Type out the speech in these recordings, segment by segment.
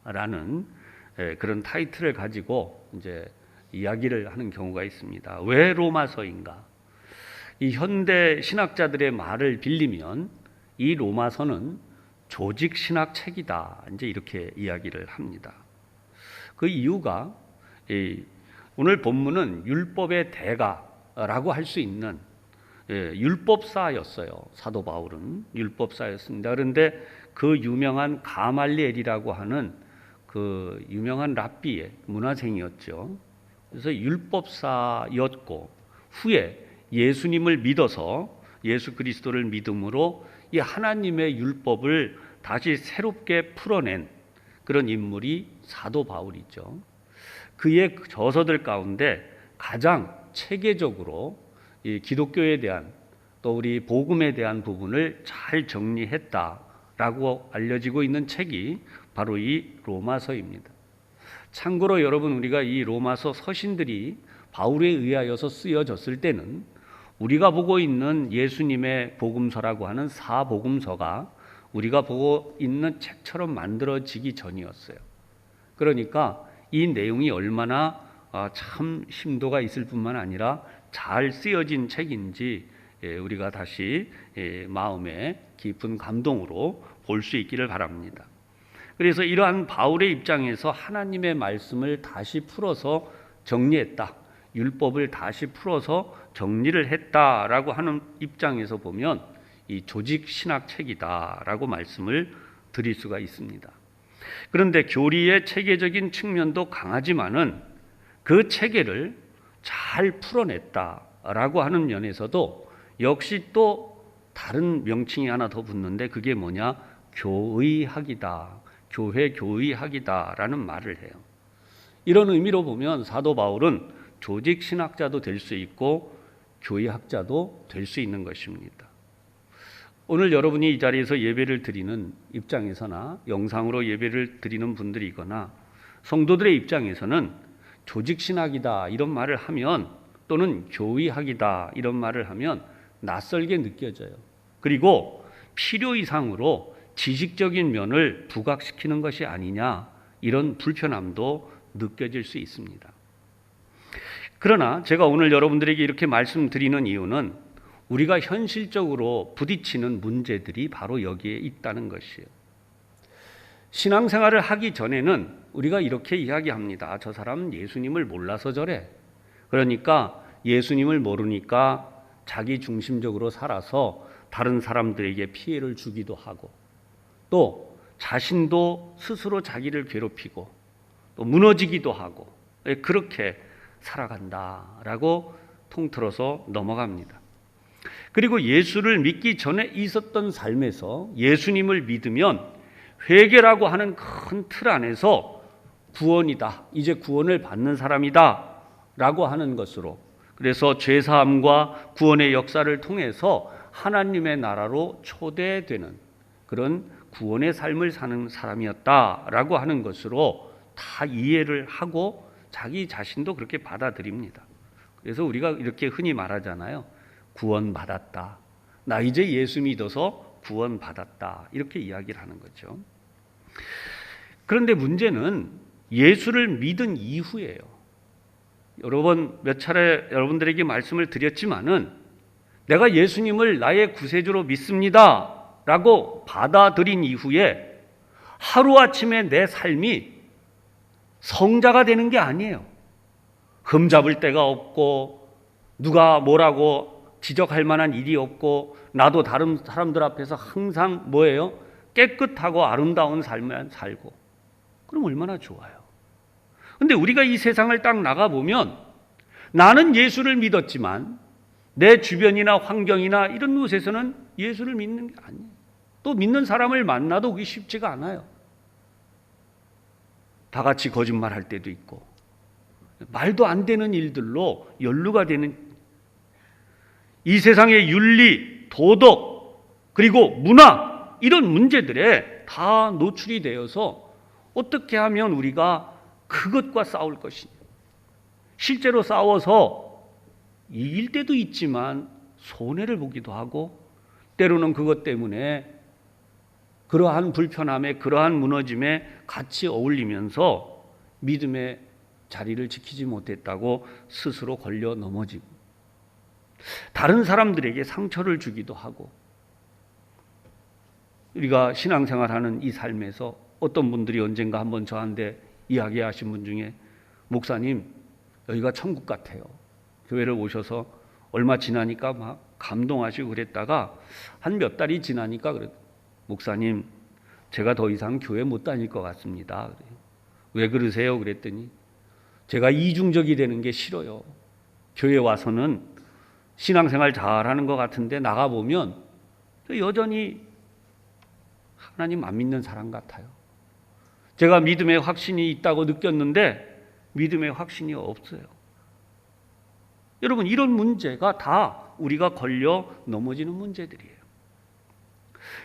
라는 그런 타이틀을 가지고 이제 이야기를 하는 경우가 있습니다. 왜 로마서인가? 이 현대 신학자들의 말을 빌리면 이 로마서는 조직 신학 책이다. 이제 이렇게 이야기를 합니다. 그 이유가 오늘 본문은 율법의 대가라고 할 수 있는 율법사였어요. 사도 바울은 율법사였습니다. 그런데 그 유명한 가말리엘이라고 하는 그 유명한 랍비의 문화생이었죠. 그래서 율법사였고 후에 예수님을 믿어서 예수 그리스도를 믿음으로 이 하나님의 율법을 다시 새롭게 풀어낸 그런 인물이 사도 바울이죠. 그의 저서들 가운데 가장 체계적으로 이 기독교에 대한 또 우리 복음에 대한 부분을 잘 정리했다라고 알려지고 있는 책이 바로 이 로마서입니다. 참고로 여러분, 우리가 이 로마서 서신들이 바울에 의하여서 쓰여졌을 때는 우리가 보고 있는 예수님의 복음서라고 하는 사복음서가 우리가 보고 있는 책처럼 만들어지기 전이었어요. 그러니까 이 내용이 얼마나 참 심도가 있을 뿐만 아니라 잘 쓰여진 책인지 우리가 다시 마음의 깊은 감동으로 볼 수 있기를 바랍니다. 그래서 이러한 바울의 입장에서 하나님의 말씀을 다시 풀어서 정리했다, 율법을 다시 풀어서 정리를 했다라고 하는 입장에서 보면 이 조직 신학 책이다라고 말씀을 드릴 수가 있습니다. 그런데 교리의 체계적인 측면도 강하지만은 그 체계를 잘 풀어냈다라고 하는 면에서도 역시 또 다른 명칭이 하나 더 붙는데 그게 뭐냐? 교의학이다. 교회 교의학이다라는 말을 해요. 이런 의미로 보면 사도 바울은 조직 신학자도 될 수 있고 교의학자도 될 수 있는 것입니다. 오늘 여러분이 이 자리에서 예배를 드리는 입장에서나 영상으로 예배를 드리는 분들이거나 성도들의 입장에서는 조직 신학이다 이런 말을 하면 또는 교의학이다 이런 말을 하면 낯설게 느껴져요. 그리고 필요 이상으로 지식적인 면을 부각시키는 것이 아니냐 이런 불편함도 느껴질 수 있습니다. 그러나 제가 오늘 여러분들에게 이렇게 말씀드리는 이유는 우리가 현실적으로 부딪히는 문제들이 바로 여기에 있다는 것이에요. 신앙생활을 하기 전에는 우리가 이렇게 이야기합니다. 저 사람은 예수님을 몰라서 저래. 그러니까 예수님을 모르니까 자기 중심적으로 살아서 다른 사람들에게 피해를 주기도 하고 또 자신도 스스로 자기를 괴롭히고 또 무너지기도 하고 그렇게 살아간다라고 통틀어서 넘어갑니다. 그리고 예수를 믿기 전에 있었던 삶에서 예수님을 믿으면 회개라고 하는 큰 틀 안에서 구원이다, 이제 구원을 받는 사람이다 라고 하는 것으로, 그래서 죄사함과 구원의 역사를 통해서 하나님의 나라로 초대되는 그런 구원의 삶을 사는 사람이었다라고 하는 것으로 다 이해를 하고 자기 자신도 그렇게 받아들입니다. 그래서 우리가 이렇게 흔히 말하잖아요. 구원받았다. 나 이제 예수 믿어서 구원받았다. 이렇게 이야기를 하는 거죠. 그런데 문제는 예수를 믿은 이후예요. 여러 번 몇 차례 여러분들에게 말씀을 드렸지만은 내가 예수님을 나의 구세주로 믿습니다 라고 받아들인 이후에 하루아침에 내 삶이 성자가 되는 게 아니에요. 흠잡을 데가 없고 누가 뭐라고 지적할 만한 일이 없고 나도 다른 사람들 앞에서 항상 뭐예요? 깨끗하고 아름다운 삶을 살고, 그럼 얼마나 좋아요. 근데 우리가 이 세상을 딱 나가보면 나는 예수를 믿었지만 내 주변이나 환경이나 이런 곳에서는 예수를 믿는 게 아니에요. 또 믿는 사람을 만나도 그게 쉽지가 않아요. 다 같이 거짓말할 때도 있고 말도 안 되는 일들로 연루가 되는, 이 세상의 윤리, 도덕, 그리고 문화 이런 문제들에 다 노출이 되어서 어떻게 하면 우리가 그것과 싸울 것이냐. 실제로 싸워서 이길 때도 있지만 손해를 보기도 하고 때로는 그것 때문에 그러한 불편함에 그러한 무너짐에 같이 어울리면서 믿음의 자리를 지키지 못했다고 스스로 걸려 넘어지고 다른 사람들에게 상처를 주기도 하고 우리가 신앙생활하는 이 삶에서 어떤 분들이 언젠가 한번 저한테 이야기하신 분 중에 목사님 여기가 천국 같아요. 교회를 오셔서 얼마 지나니까 막 감동하시고 그랬다가 한 몇 달이 지나니까 그래 목사님 제가 더 이상 교회 못 다닐 것 같습니다. 왜 그러세요? 그랬더니 제가 이중적이 되는 게 싫어요. 교회 와서는 신앙생활 잘하는 것 같은데 나가보면 여전히 하나님 안 믿는 사람 같아요. 제가 믿음의 확신이 있다고 느꼈는데 믿음의 확신이 없어요. 여러분 이런 문제가 다 우리가 걸려 넘어지는 문제들이에요.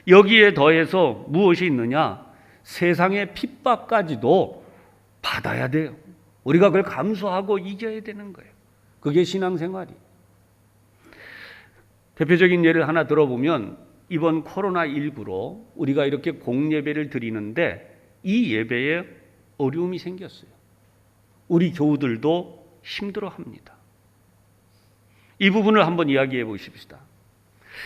여기에 더해서 무엇이 있느냐? 세상의 핍박까지도 받아야 돼요. 우리가 그걸 감수하고 이겨야 되는 거예요. 그게 신앙생활이. 대표적인 예를 하나 들어보면 이번 코로나19로 우리가 이렇게 공예배를 드리는데 이 예배에 어려움이 생겼어요. 우리 교우들도 힘들어합니다. 이 부분을 한번 이야기해 보십시다.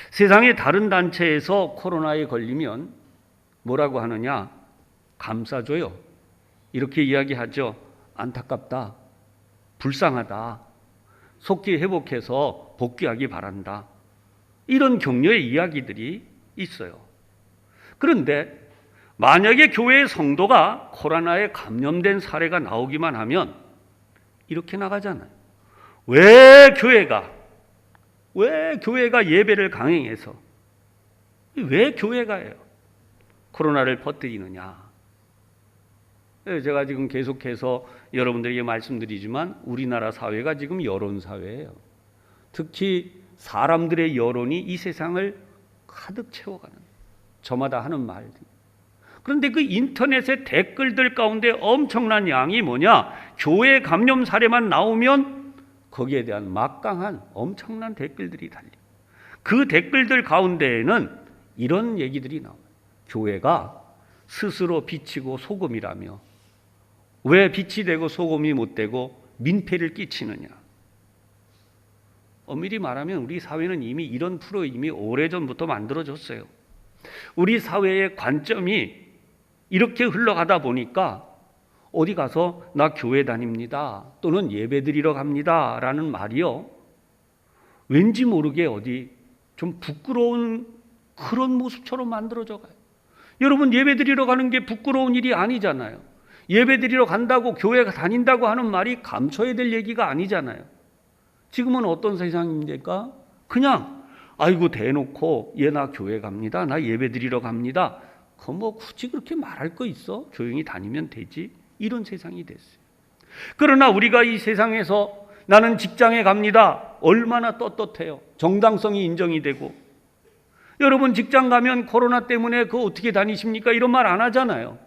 세상의 다른 단체에서 코로나에 걸리면 뭐라고 하느냐? 감싸줘요. 이렇게 이야기하죠. 안타깝다. 불쌍하다. 속기 회복해서 복귀하기 바란다. 이런 격려의 이야기들이 있어요. 그런데 만약에 교회의 성도가 코로나에 감염된 사례가 나오기만 하면 이렇게 나가잖아요. 왜 교회가 예배를 강행해서 왜 교회가 해요? 코로나를 퍼뜨리느냐? 제가 지금 계속해서 여러분들에게 말씀드리지만 우리나라 사회가 지금 여론사회예요. 특히 사람들의 여론이 이 세상을 가득 채워가는 저마다 하는 말들. 그런데 그 인터넷의 댓글들 가운데 엄청난 양이 뭐냐? 교회 감염 사례만 나오면 거기에 대한 막강한 엄청난 댓글들이 달려. 그 댓글들 가운데에는 이런 얘기들이 나와요. 교회가 스스로 빛이고 소금이라며 왜 빛이 되고 소금이 못 되고 민폐를 끼치느냐. 엄밀히 말하면 우리 사회는 이미 이런 프로 이미 오래전부터 만들어졌어요. 우리 사회의 관점이 이렇게 흘러가다 보니까 어디 가서 나 교회 다닙니다 또는 예배드리러 갑니다 라는 말이요 왠지 모르게 어디 좀 부끄러운 그런 모습처럼 만들어져 가요. 여러분 예배드리러 가는 게 부끄러운 일이 아니잖아요. 예배드리러 간다고 교회 다닌다고 하는 말이 감춰야 될 얘기가 아니잖아요. 지금은 어떤 세상입니까? 그냥 아이고 대놓고 나 교회 갑니다. 나 예배드리러 갑니다. 그거 뭐 굳이 그렇게 말할 거 있어? 조용히 다니면 되지. 이런 세상이 됐어요. 그러나 우리가 이 세상에서 나는 직장에 갑니다. 얼마나 떳떳해요. 정당성이 인정이 되고. 여러분 직장 가면 코로나 때문에 그거 어떻게 다니십니까? 이런 말 안 하잖아요.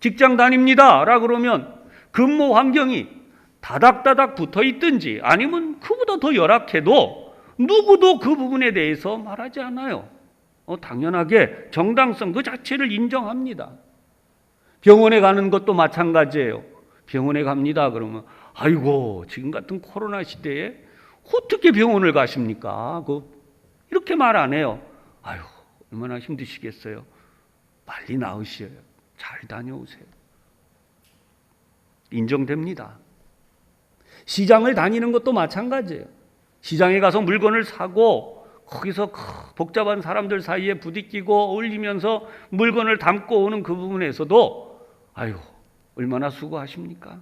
직장 다닙니다 라고 그러면 근무 환경이 다닥다닥 붙어 있든지 아니면 그보다 더 열악해도 누구도 그 부분에 대해서 말하지 않아요. 당연하게 정당성 그 자체를 인정합니다. 병원에 가는 것도 마찬가지예요. 병원에 갑니다 그러면 아이고 지금 같은 코로나 시대에 어떻게 병원을 가십니까? 이렇게 말 안 해요. 아유 얼마나 힘드시겠어요. 빨리 나으셔요. 잘 다녀오세요. 인정됩니다. 시장을 다니는 것도 마찬가지예요. 시장에 가서 물건을 사고 거기서 복잡한 사람들 사이에 부딪히고 어울리면서 물건을 담고 오는 그 부분에서도 아유 얼마나 수고하십니까?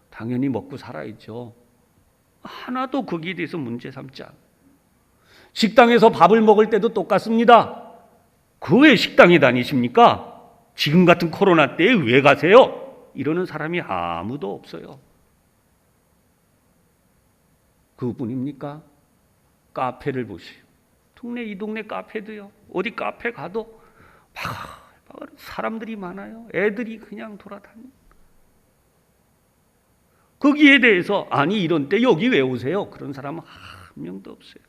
당연히 먹고 살아야죠. 하나도 거기에 대해서 문제 삼지 않아요. 식당에서 밥을 먹을 때도 똑같습니다. 그 왜 식당에 다니십니까? 지금 같은 코로나 때에 왜 가세요? 이러는 사람이 아무도 없어요. 그뿐입니까? 카페를 보세요. 이 동네 카페도요. 어디 카페 가도 막 사람들이 많아요. 애들이 그냥 돌아다녀. 거기에 대해서 아니 이런 때 여기 왜 오세요? 그런 사람은 한 명도 없어요.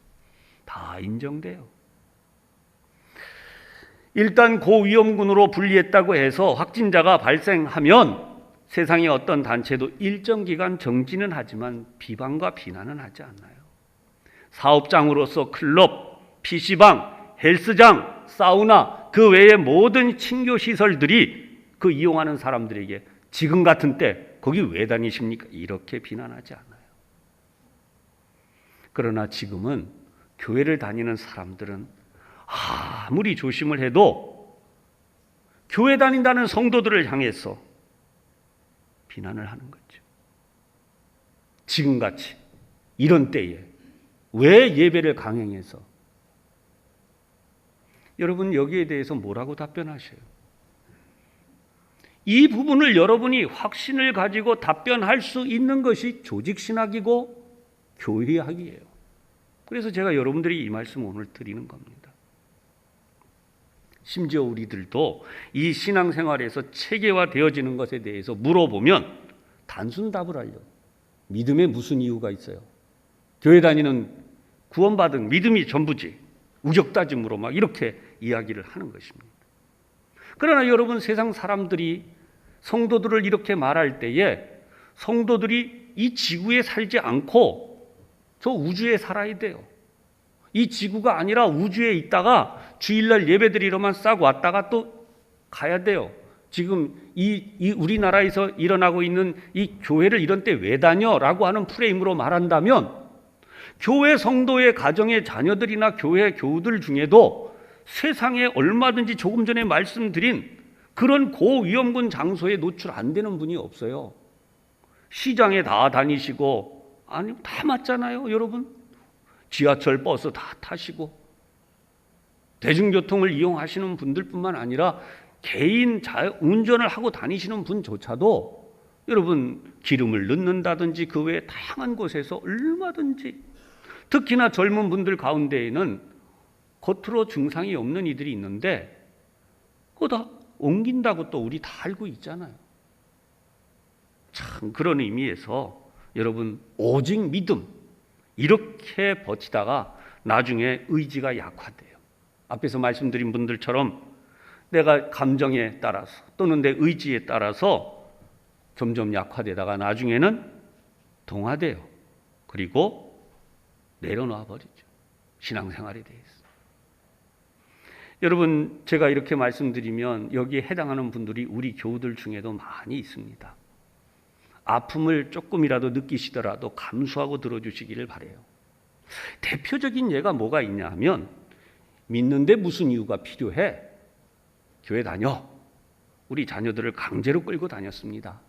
다 인정돼요. 일단 고위험군으로 분리했다고 해서 확진자가 발생하면 세상의 어떤 단체도 일정 기간 정지는 하지만 비방과 비난은 하지 않아요. 사업장으로서 클럽, PC방, 헬스장, 사우나, 그 외의 모든 친교 시설들이 그 이용하는 사람들에게 지금 같은 때 거기 왜 다니십니까? 이렇게 비난하지 않아요. 그러나 지금은 교회를 다니는 사람들은 아무리 조심을 해도 교회 다닌다는 성도들을 향해서 비난을 하는 거죠. 지금같이 이런 때에 왜 예배를 강행해서? 여러분 여기에 대해서 뭐라고 답변하셔요? 이 부분을 여러분이 확신을 가지고 답변할 수 있는 것이 조직신학이고 교회학이에요. 그래서 제가 여러분들이 이 말씀 오늘 드리는 겁니다. 심지어 우리들도 이 신앙생활에서 체계화되어지는 것에 대해서 물어보면 단순 답을 하려. 믿음에 무슨 이유가 있어요? 교회 다니는 구원받은 믿음이 전부지. 우격다짐으로 막 이렇게 이야기를 하는 것입니다. 그러나 여러분 세상 사람들이 성도들을 이렇게 말할 때에 성도들이 이 지구에 살지 않고 저 우주에 살아야 돼요. 이 지구가 아니라 우주에 있다가 주일날 예배드리러만 싹 왔다가 또 가야 돼요. 지금 이 우리나라에서 일어나고 있는 이 교회를 이런 때 왜 다녀? 라고 하는 프레임으로 말한다면 교회 성도의 가정의 자녀들이나 교회 교우들 중에도 세상에 얼마든지 조금 전에 말씀드린 그런 고위험군 장소에 노출 안 되는 분이 없어요. 시장에 다 다니시고 아니 다 맞잖아요, 여러분. 지하철, 버스 다 타시고 대중교통을 이용하시는 분들뿐만 아니라 개인 운전을 하고 다니시는 분조차도 여러분 기름을 넣는다든지 그 외에 다양한 곳에서 얼마든지 특히나 젊은 분들 가운데에는 겉으로 증상이 없는 이들이 있는데 그거 다 옮긴다고 또 우리 다 알고 있잖아요. 참 그런 의미에서 여러분 오직 믿음 이렇게 버티다가 나중에 의지가 약화돼요. 앞에서 말씀드린 분들처럼 내가 감정에 따라서 또는 내 의지에 따라서 점점 약화되다가 나중에는 동화돼요. 그리고 내려놔 버리죠. 신앙생활에 대해서. 여러분 제가 이렇게 말씀드리면 여기에 해당하는 분들이 우리 교우들 중에도 많이 있습니다. 아픔을 조금이라도 느끼시더라도 감수하고 들어주시기를 바라요. 대표적인 예가 뭐가 있냐 하면 믿는데 무슨 이유가 필요해? 교회 다녀. 우리 자녀들을 강제로 끌고 다녔습니다.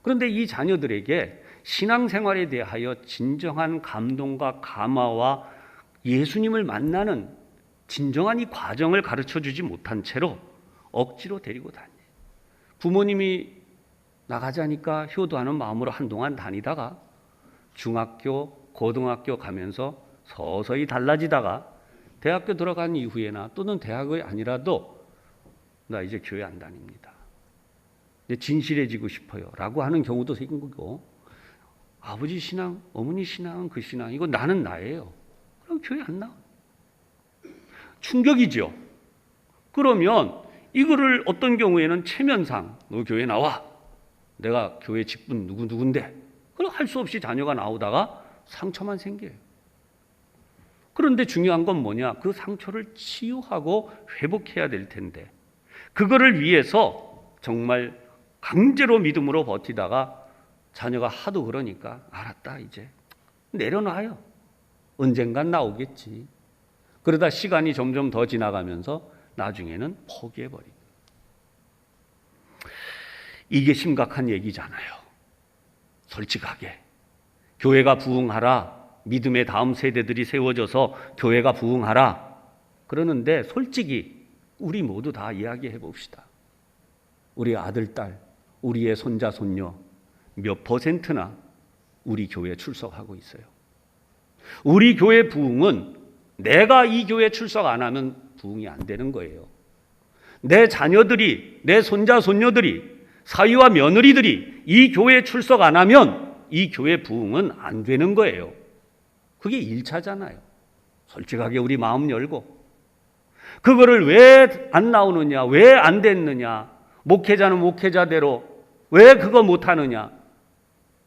그런데 이 자녀들에게 신앙생활에 대하여 진정한 감동과 감화와 예수님을 만나는 진정한 이 과정을 가르쳐주지 못한 채로 억지로 데리고 다녀요. 부모님이 나가자니까 효도하는 마음으로 한동안 다니다가 중학교, 고등학교 가면서 서서히 달라지다가 대학교 들어간 이후에나 또는 대학이 아니라도 나 이제 교회 안 다닙니다. 이제 진실해지고 싶어요. 라고 하는 경우도 생기고 아버지 신앙, 어머니 신앙은 그 신앙, 이거 나는 나예요. 그럼 교회 안 나와. 충격이죠. 그러면 이거를 어떤 경우에는 체면상 너 교회 나와. 내가 교회 직분 누구인데. 그럼 할 수 없이 자녀가 나오다가 상처만 생겨요. 그런데 중요한 건 뭐냐? 그 상처를 치유하고 회복해야 될 텐데 그거를 위해서 정말 강제로 믿음으로 버티다가 자녀가 하도 그러니까 알았다 이제 내려놔요. 언젠간 나오겠지. 그러다 시간이 점점 더 지나가면서 나중에는 포기해버리고. 이게 심각한 얘기잖아요. 솔직하게. 교회가 부흥하라. 믿음의 다음 세대들이 세워져서 교회가 부흥하라. 그러는데 솔직히 우리 모두 다 이야기해 봅시다. 우리 아들, 딸, 우리의 손자, 손녀 몇 %나 우리 교회에 출석하고 있어요. 우리 교회 부흥은 내가 이 교회 출석 안 하면 부흥이 안 되는 거예요. 내 자녀들이, 내 손자, 손녀들이, 사위와 며느리들이 이 교회에 출석 안 하면 이 교회 부흥은 안 되는 거예요. 그게 1차잖아요. 솔직하게 우리 마음 열고. 그거를 왜 안 나오느냐? 왜 안 됐느냐? 목회자는 목회자대로 왜 그거 못하느냐?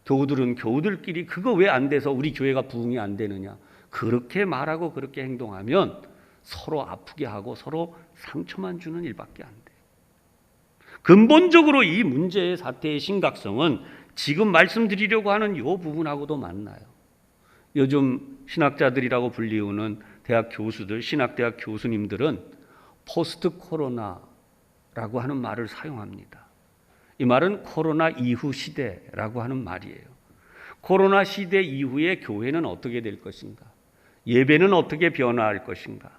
교우들은 교우들끼리 그거 왜 안 돼서 우리 교회가 부흥이 안 되느냐? 그렇게 말하고 그렇게 행동하면 서로 아프게 하고 서로 상처만 주는 일밖에 안 돼요. 근본적으로 이 문제의 사태의 심각성은 지금 말씀드리려고 하는 이 부분하고도 만나요. 요즘 신학자들이라고 불리우는 대학 교수들, 신학대학 교수님들은 포스트 코로나라고 하는 말을 사용합니다. 이 말은 코로나 이후 시대라고 하는 말이에요. 코로나 시대 이후에 교회는 어떻게 될 것인가? 예배는 어떻게 변화할 것인가?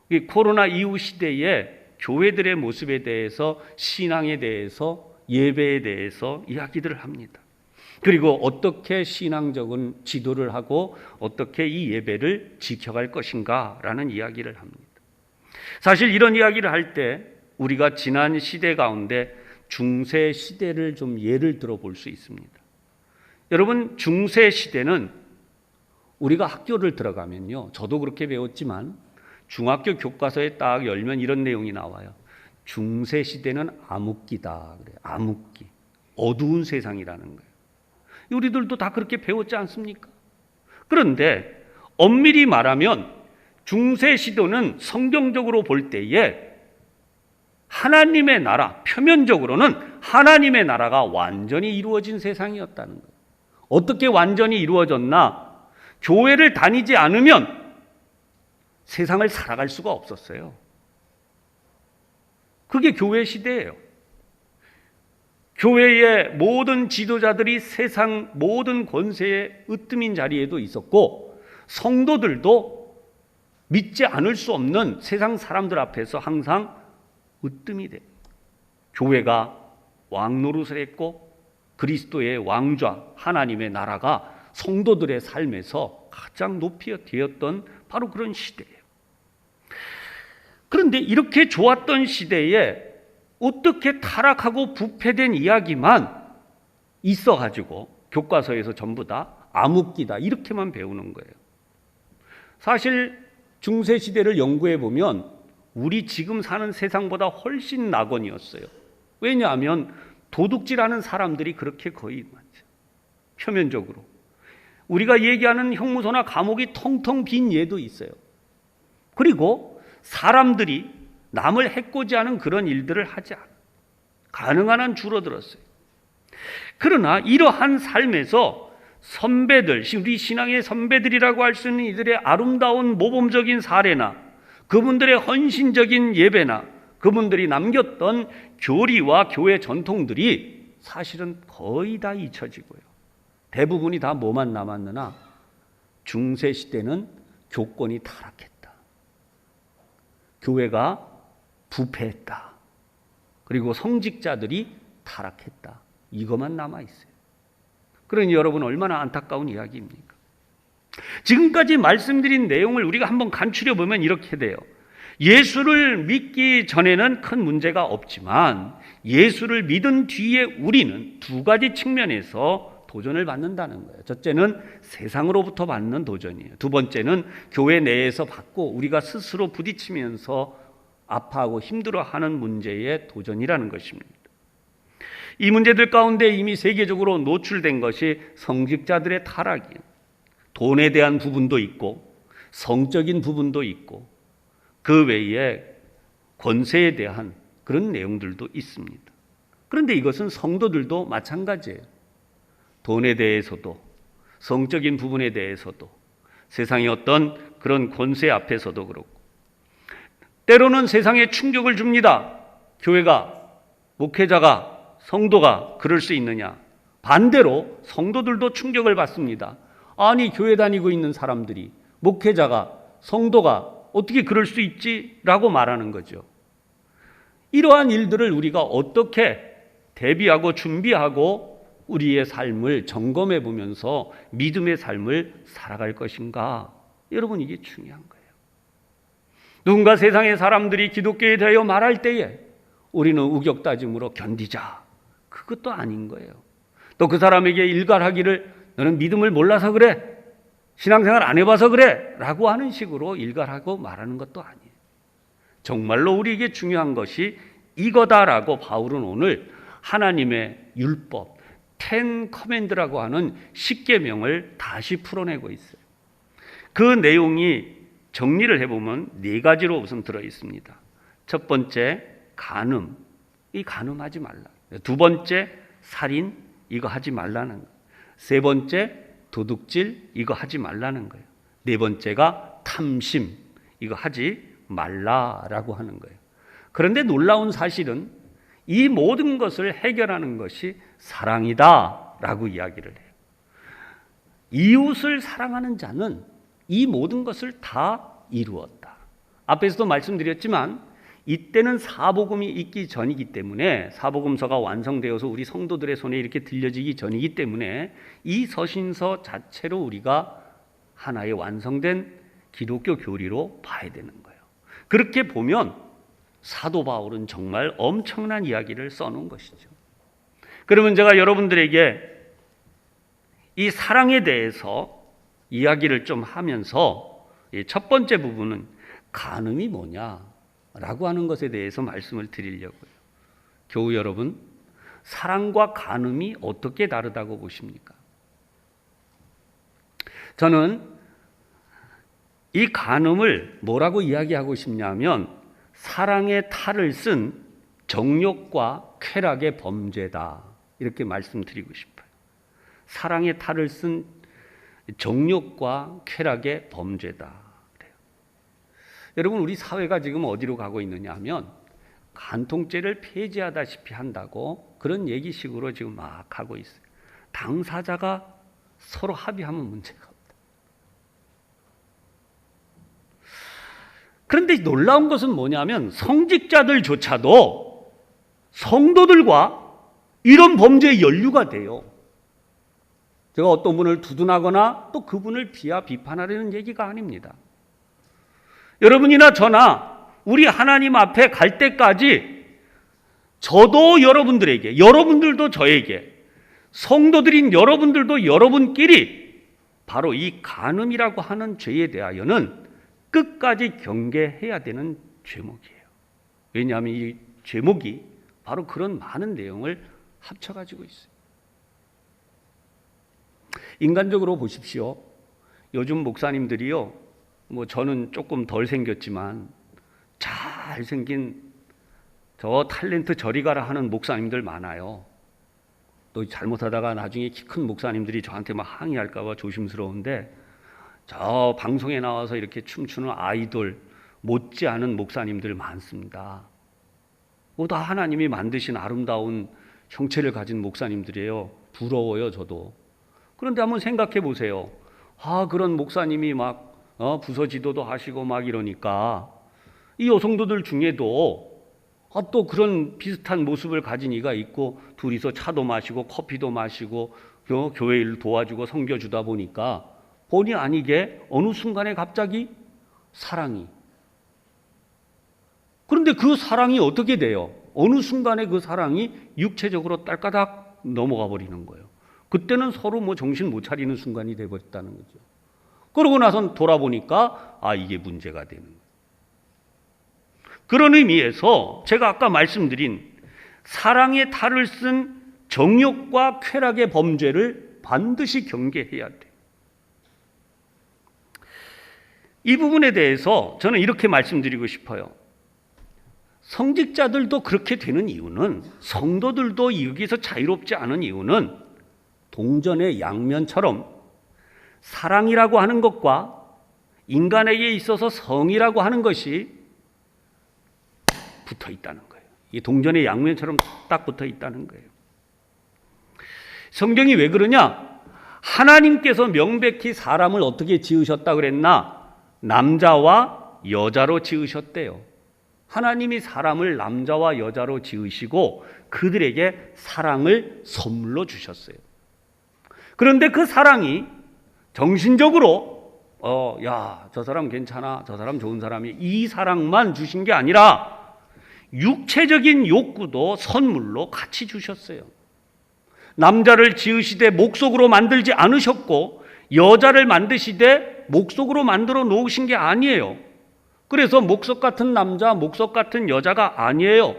이 코로나 이후 시대에 교회들의 모습에 대해서, 신앙에 대해서, 예배에 대해서 이야기들을 합니다. 그리고 어떻게 신앙적인 지도를 하고 어떻게 이 예배를 지켜갈 것인가라는 이야기를 합니다. 사실 이런 이야기를 할 때 우리가 지난 시대 가운데 중세 시대를 좀 예를 들어 볼 수 있습니다. 여러분, 중세 시대는 우리가 학교를 들어가면요, 저도 그렇게 배웠지만 중학교 교과서에 딱 열면 이런 내용이 나와요. 중세 시대는 암흑기다 그래요. 암흑기, 어두운 세상이라는 거예요. 우리들도 다 그렇게 배웠지 않습니까? 그런데 엄밀히 말하면 중세 시대는 성경적으로 볼 때에 하나님의 나라, 표면적으로는 하나님의 나라가 완전히 이루어진 세상이었다는 거예요. 어떻게 완전히 이루어졌나? 교회를 다니지 않으면 세상을 살아갈 수가 없었어요. 그게 교회 시대예요. 교회의 모든 지도자들이 세상 모든 권세의 으뜸인 자리에도 있었고, 성도들도 믿지 않을 수 없는 세상 사람들 앞에서 항상 으뜸이 돼요. 교회가 왕 노릇을 했고, 그리스도의 왕좌 하나님의 나라가 성도들의 삶에서 가장 높이 되었던 바로 그런 시대예요. 그런데 이렇게 좋았던 시대에 어떻게 타락하고 부패된 이야기만 있어가지고 교과서에서 전부 다 암흑기다 이렇게만 배우는 거예요. 사실 중세시대를 연구해 보면 우리 지금 사는 세상보다 훨씬 낙원이었어요. 왜냐하면 도둑질하는 사람들이 그렇게 거의 많죠. 표면적으로. 우리가 얘기하는 형무소나 감옥이 텅텅 빈 예도 있어요. 그리고 사람들이 남을 해코지하는 그런 일들을 하지 않아요. 가능한 한 줄어들었어요. 그러나 이러한 삶에서 선배들, 우리 신앙의 선배들이라고 할 수 있는 이들의 아름다운 모범적인 사례나 그분들의 헌신적인 예배나 그분들이 남겼던 교리와 교회 전통들이 사실은 거의 다 잊혀지고요. 대부분이 다 뭐만 남았느냐? 중세시대는 교권이 타락했다. 교회가 부패했다. 그리고 성직자들이 타락했다. 이것만 남아있어요. 그러니 여러분 얼마나 안타까운 이야기입니까? 지금까지 말씀드린 내용을 우리가 한번 간추려 보면 이렇게 돼요. 예수를 믿기 전에는 큰 문제가 없지만 예수를 믿은 뒤에 우리는 두 가지 측면에서 도전을 받는다는 거예요. 첫째는 세상으로부터 받는 도전이에요. 두 번째는 교회 내에서 받고 우리가 스스로 부딪히면서 아파하고 힘들어하는 문제의 도전이라는 것입니다. 이 문제들 가운데 이미 세계적으로 노출된 것이 성직자들의 타락이에요. 돈에 대한 부분도 있고 성적인 부분도 있고 그 외에 권세에 대한 그런 내용들도 있습니다. 그런데 이것은 성도들도 마찬가지예요. 돈에 대해서도 성적인 부분에 대해서도 세상의 어떤 그런 권세 앞에서도 그렇고 때로는 세상에 충격을 줍니다. 교회가, 목회자가, 성도가 그럴 수 있느냐? 반대로 성도들도 충격을 받습니다. 아니 교회 다니고 있는 사람들이 목회자가, 성도가 어떻게 그럴 수 있지? 라고 말하는 거죠. 이러한 일들을 우리가 어떻게 대비하고 준비하고 우리의 삶을 점검해 보면서 믿음의 삶을 살아갈 것인가? 여러분 이게 중요한 거예요. 누군가 세상의 사람들이 기독교에 대하여 말할 때에 우리는 우격다짐으로 견디자. 그것도 아닌 거예요. 또 그 사람에게 일갈하기를 너는 믿음을 몰라서 그래. 신앙생활 안 해봐서 그래. 라고 하는 식으로 일갈하고 말하는 것도 아니에요. 정말로 우리에게 중요한 것이 이거다라고 바울은 오늘 하나님의 율법, 텐 커맨드라고 하는 10계명을 다시 풀어내고 있어요. 그 내용이 정리를 해보면 4가지로 우선 들어있습니다. 첫 번째, 간음. 이 간음하지 말라. 두 번째, 살인. 이거 하지 말라는 거예요. 세 번째, 도둑질. 이거 하지 말라는 거예요. 네 번째가 탐심. 이거 하지 말라라고 하는 거예요. 그런데 놀라운 사실은 이 모든 것을 해결하는 것이 사랑이다라고 이야기를 해요. 이웃을 사랑하는 자는 이 모든 것을 다 이루었다. 앞에서도 말씀드렸지만 이때는 사복음이 있기 전이기 때문에, 사복음서가 완성되어서 우리 성도들의 손에 이렇게 들려지기 전이기 때문에 이 서신서 자체로 우리가 하나의 완성된 기독교 교리로 봐야 되는 거예요. 그렇게 보면 사도 바울은 정말 엄청난 이야기를 써놓은 것이죠. 그러면 제가 여러분들에게 이 사랑에 대해서 이야기를 좀 하면서 첫 번째 부분은 간음이 뭐냐라고 하는 것에 대해서 말씀을 드리려고요. 교우 여러분, 사랑과 간음이 어떻게 다르다고 보십니까? 저는 이 간음을 뭐라고 이야기하고 싶냐면 사랑의 탈을 쓴 정욕과 쾌락의 범죄다, 이렇게 말씀드리고 싶어요. 사랑의 탈을 쓴 정욕과 쾌락의 범죄다. 그래요. 여러분, 우리 사회가 지금 어디로 가고 있느냐 하면 간통죄를 폐지하다시피 한다고 그런 얘기식으로 지금 막 하고 있어요. 당사자가 서로 합의하면 문제가 없다. 그런데 놀라운 것은 뭐냐면 성직자들조차도 성도들과 이런 범죄에 연루가 돼요. 제가 어떤 분을 두둔하거나 또 그분을 비판하려는 얘기가 아닙니다. 여러분이나 저나 우리 하나님 앞에 갈 때까지 저도 여러분들에게, 여러분들도 저에게, 성도들인 여러분들도 여러분끼리 바로 이 간음이라고 하는 죄에 대하여는 끝까지 경계해야 되는 죄목이에요. 왜냐하면 이 죄목이 바로 그런 많은 내용을 합쳐가지고 있어요. 인간적으로 보십시오. 요즘 목사님들이요, 뭐 저는 조금 덜 생겼지만 잘생긴 저 탤런트 저리 가라 하는 목사님들 많아요. 또 잘못하다가 나중에 키 큰 목사님들이 저한테 막 항의할까 봐 조심스러운데, 저 방송에 나와서 이렇게 춤추는 아이돌 못지않은 목사님들 많습니다. 다 하나님이 만드신 아름다운 형체를 가진 목사님들이에요. 부러워요, 저도. 그런데 한번 생각해 보세요. 그런 목사님이 막 부서지도도 하시고 막 이러니까 이 여성도들 중에도 또 그런 비슷한 모습을 가진 이가 있고 둘이서 차도 마시고 커피도 마시고 교회 일 도와주고 섬겨주다 보니까 본의 아니게 어느 순간에 갑자기 사랑이, 그런데 그 사랑이 어떻게 돼요? 어느 순간에 그 사랑이 육체적으로 딸까닥 넘어가 버리는 거예요. 그때는 서로 뭐 정신 못 차리는 순간이 돼버렸다는 거죠. 그러고 나선 돌아보니까 이게 문제가 되는 거예요. 그런 의미에서 제가 아까 말씀드린 사랑의 탈을 쓴 정욕과 쾌락의 범죄를 반드시 경계해야 돼요. 이 부분에 대해서 저는 이렇게 말씀드리고 싶어요. 성직자들도 그렇게 되는 이유는, 성도들도 여기서 자유롭지 않은 이유는 동전의 양면처럼 사랑이라고 하는 것과 인간에게 있어서 성이라고 하는 것이 붙어 있다는 거예요. 이 동전의 양면처럼 딱 붙어 있다는 거예요. 성경이 왜 그러냐? 하나님께서 명백히 사람을 어떻게 지으셨다 그랬나? 남자와 여자로 지으셨대요. 하나님이 사람을 남자와 여자로 지으시고 그들에게 사랑을 선물로 주셨어요. 그런데 그 사랑이 정신적으로 저 사람 괜찮아, 저 사람 좋은 사람이, 이 사랑만 주신 게 아니라 육체적인 욕구도 선물로 같이 주셨어요. 남자를 지으시되 목속으로 만들지 않으셨고 여자를 만드시되 목속으로 만들어 놓으신 게 아니에요. 그래서 목석 같은 남자, 목석 같은 여자가 아니에요.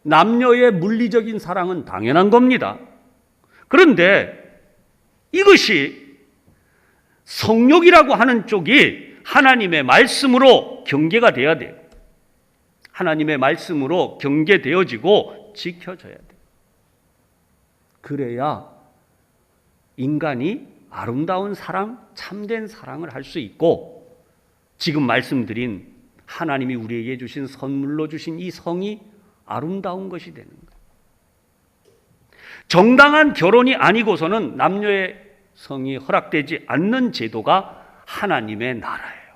남녀의 물리적인 사랑은 당연한 겁니다. 그런데 이것이 성욕이라고 하는 쪽이 하나님의 말씀으로 경계가 돼야 돼요. 하나님의 말씀으로 경계되어지고 지켜져야 돼요. 그래야 인간이 아름다운 사랑, 참된 사랑을 할 수 있고, 지금 말씀드린 하나님이 우리에게 주신 선물로 주신 이 성이 아름다운 것이 되는 거예요. 정당한 결혼이 아니고서는 남녀의 성이 허락되지 않는 제도가 하나님의 나라예요.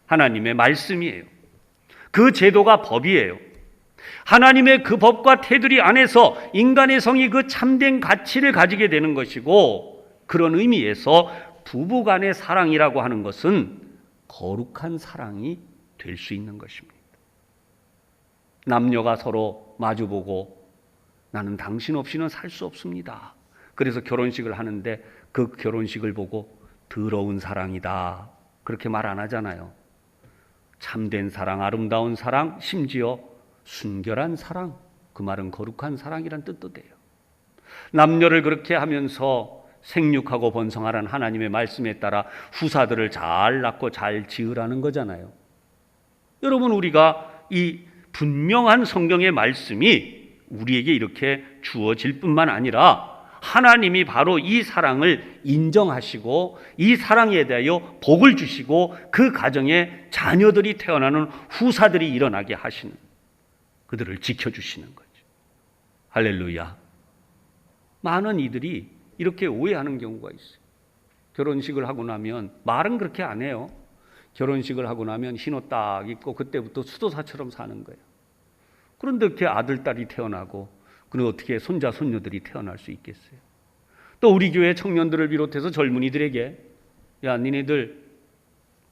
하나님의 말씀이에요. 그 제도가 법이에요. 하나님의 그 법과 테두리 안에서 인간의 성이 그 참된 가치를 가지게 되는 것이고, 그런 의미에서 부부 간의 사랑이라고 하는 것은 거룩한 사랑이 될 수 있는 것입니다. 남녀가 서로 마주보고 나는 당신 없이는 살 수 없습니다. 그래서 결혼식을 하는데 그 결혼식을 보고 더러운 사랑이다, 그렇게 말 안 하잖아요. 참된 사랑, 아름다운 사랑, 심지어 순결한 사랑, 그 말은 거룩한 사랑이란 뜻도 돼요. 남녀를 그렇게 하면서 생육하고 번성하라는 하나님의 말씀에 따라 후사들을 잘 낳고 잘 지으라는 거잖아요. 여러분, 우리가 이 분명한 성경의 말씀이 우리에게 이렇게 주어질 뿐만 아니라 하나님이 바로 이 사랑을 인정하시고 이 사랑에 대하여 복을 주시고 그 가정에 자녀들이 태어나는 후사들이 일어나게 하시는, 그들을 지켜주시는 거죠. 할렐루야. 많은 이들이 이렇게 오해하는 경우가 있어요. 결혼식을 하고 나면, 말은 그렇게 안 해요. 결혼식을 하고 나면 흰옷 딱 입고 그때부터 수도사처럼 사는 거예요. 그런데 이렇게 아들, 딸이 태어나고, 그럼 어떻게 손자, 손녀들이 태어날 수 있겠어요? 또 우리 교회 청년들을 비롯해서 젊은이들에게, 야, 니네들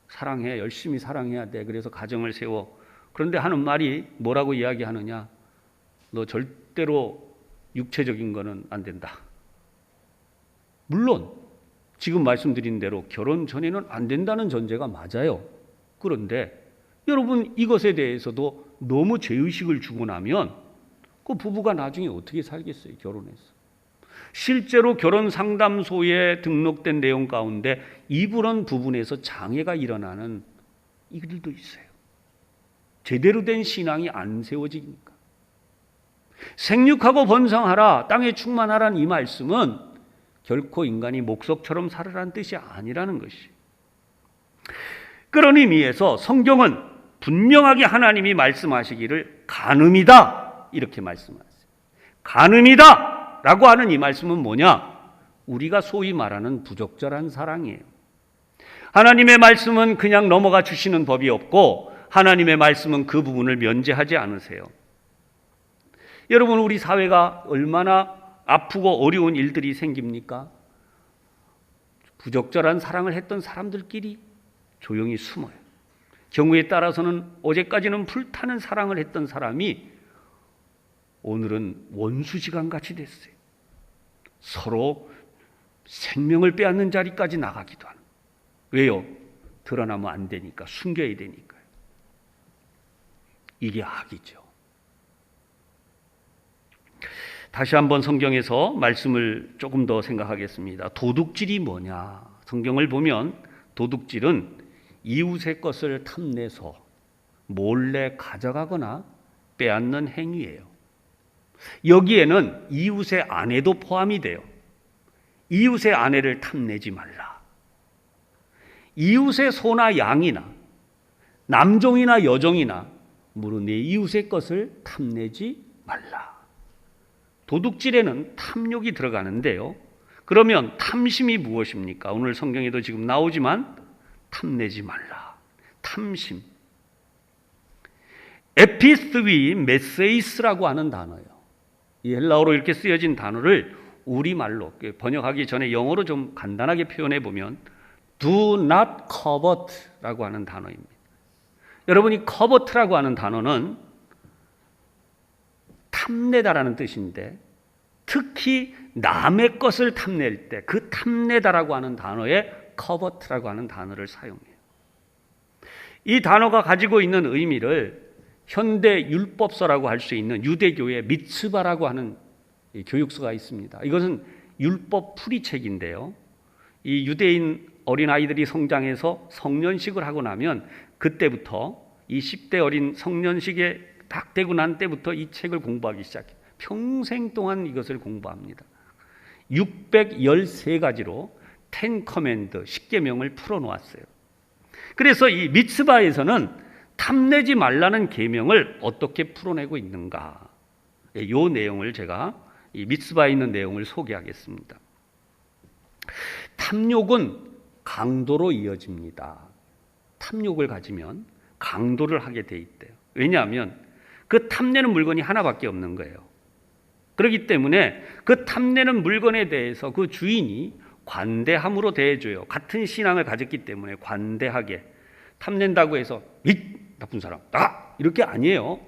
사랑해, 열심히 사랑해야 돼. 그래서 가정을 세워. 그런데 하는 말이 뭐라고 이야기하느냐? 너 절대로 육체적인 거는 안 된다. 물론 지금 말씀드린 대로 결혼 전에는 안 된다는 전제가 맞아요. 그런데 여러분, 이것에 대해서도 너무 죄의식을 주고 나면 그 부부가 나중에 어떻게 살겠어요? 결혼해서. 실제로 결혼 상담소에 등록된 내용 가운데 이런 부분에서 장애가 일어나는 이들도 있어요. 제대로 된 신앙이 안 세워지니까. 생육하고 번성하라, 땅에 충만하라는 이 말씀은 결코 인간이 목석처럼 살으라는 뜻이 아니라는 것이. 그런 의미에서 성경은 분명하게 하나님이 말씀하시기를 간음이다, 이렇게 말씀하세요. 간음이다 라고 하는 이 말씀은 뭐냐? 우리가 소위 말하는 부적절한 사랑이에요. 하나님의 말씀은 그냥 넘어가 주시는 법이 없고, 하나님의 말씀은 그 부분을 면제하지 않으세요. 여러분, 우리 사회가 얼마나 아프고 어려운 일들이 생깁니까? 부적절한 사랑을 했던 사람들끼리 조용히 숨어요. 경우에 따라서는 어제까지는 불타는 사랑을 했던 사람이 오늘은 원수지간 같이 됐어요. 서로 생명을 빼앗는 자리까지 나가기도 하는. 왜요? 드러나면 안 되니까, 숨겨야 되니까요. 이게 악이죠. 다시 한번 성경에서 말씀을 조금 더 생각하겠습니다. 도둑질이 뭐냐? 성경을 보면 도둑질은 이웃의 것을 탐내서 몰래 가져가거나 빼앗는 행위예요. 여기에는 이웃의 아내도 포함이 돼요. 이웃의 아내를 탐내지 말라. 이웃의 소나 양이나 남종이나 여종이나 무릇 내 이웃의 것을 탐내지 말라. 도둑질에는 탐욕이 들어가는데요. 그러면 탐심이 무엇입니까? 오늘 성경에도 지금 나오지만 탐내지 말라. 탐심. 에피스위 메세이스라고 하는 단어예요. 이 헬라어로 이렇게 쓰여진 단어를 우리말로 번역하기 전에 영어로 좀 간단하게 표현해 보면 do not covet라고 하는 단어입니다. 여러분이 covet라고 하는 단어는 탐내다라는 뜻인데, 특히 남의 것을 탐낼 때 그 탐내다라고 하는 단어에 covet라고 하는 단어를 사용해요. 이 단어가 가지고 있는 의미를 현대 율법서라고 할 수 있는 유대교의 미츠바라고 하는 교육서가 있습니다. 이것은 율법 풀이책인데요. 이 유대인 어린아이들이 성장해서 성년식을 하고 나면 그때부터 이 10대 어린 성년식에 딱 되고 난 때부터 이 책을 공부하기 시작해요. 평생 동안 이것을 공부합니다. 613가지로 10 커맨드, 10계명을 풀어놓았어요. 그래서 이 미츠바에서는 탐내지 말라는 계명을 어떻게 풀어내고 있는가, 이 내용을 제가 이 미츠바에 있는 내용을 소개하겠습니다. 탐욕은 강도로 이어집니다. 탐욕을 가지면 강도를 하게 돼 있대요. 왜냐하면 그 탐내는 물건이 하나밖에 없는 거예요. 그렇기 때문에 그 탐내는 물건에 대해서 그 주인이 관대함으로 대해줘요. 같은 신앙을 가졌기 때문에 관대하게. 탐낸다고 해서 이 나쁜 사람 나가 이렇게 아니에요.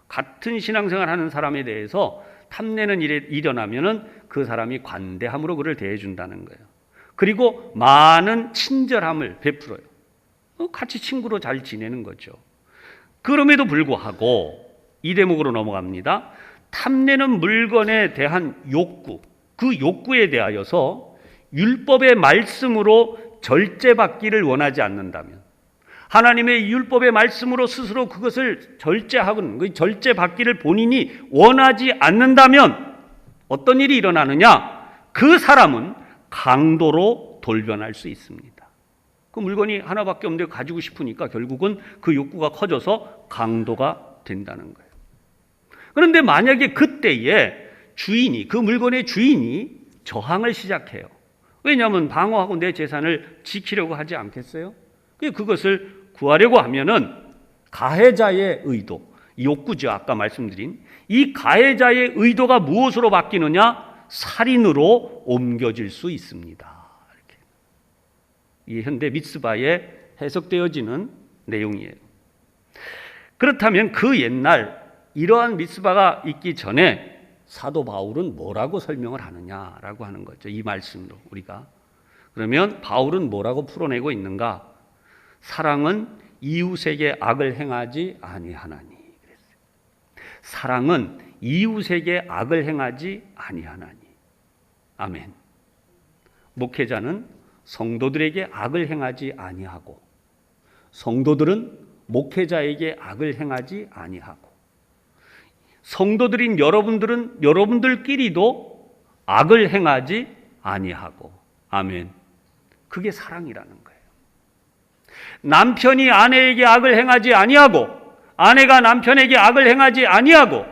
같은 신앙생활 하는 사람에 대해서 탐내는 일이 일어나면은 그 사람이 관대함으로 그를 대해준다는 거예요. 그리고 많은 친절함을 베풀어요. 같이 친구로 잘 지내는 거죠. 그럼에도 불구하고 이 대목으로 넘어갑니다. 탐내는 물건에 대한 욕구, 그 욕구에 대하여서 율법의 말씀으로 절제받기를 원하지 않는다면, 하나님의 율법의 말씀으로 스스로 그것을 절제하건 그 절제받기를 본인이 원하지 않는다면 어떤 일이 일어나느냐? 그 사람은 강도로 돌변할 수 있습니다. 그 물건이 하나밖에 없는데 가지고 싶으니까 결국은 그 욕구가 커져서 강도가 된다는 거예요. 그런데 만약에 그때에 주인이, 그 물건의 주인이 저항을 시작해요. 왜냐하면 방어하고 내 재산을 지키려고 하지 않겠어요? 그것을 구하려고 하면은 가해자의 의도, 욕구죠. 아까 말씀드린 이 가해자의 의도가 무엇으로 바뀌느냐? 살인으로 옮겨질 수 있습니다. 이렇게. 이 현대 미츠바에 해석되어지는 내용이에요. 그렇다면 그 옛날 이러한 미츠바가 있기 전에 사도 바울은 뭐라고 설명을 하느냐라고 하는 거죠. 이 말씀으로 우리가. 그러면 바울은 뭐라고 풀어내고 있는가? 사랑은 이웃에게 악을 행하지 아니하나니. 그랬어요. 사랑은 이웃에게 악을 행하지 아니하나니. 아멘. 목회자는 성도들에게 악을 행하지 아니하고, 성도들은 목회자에게 악을 행하지 아니하고, 성도들인 여러분들은 여러분들끼리도 악을 행하지 아니하고. 아멘. 그게 사랑이라는 거예요. 남편이 아내에게 악을 행하지 아니하고, 아내가 남편에게 악을 행하지 아니하고,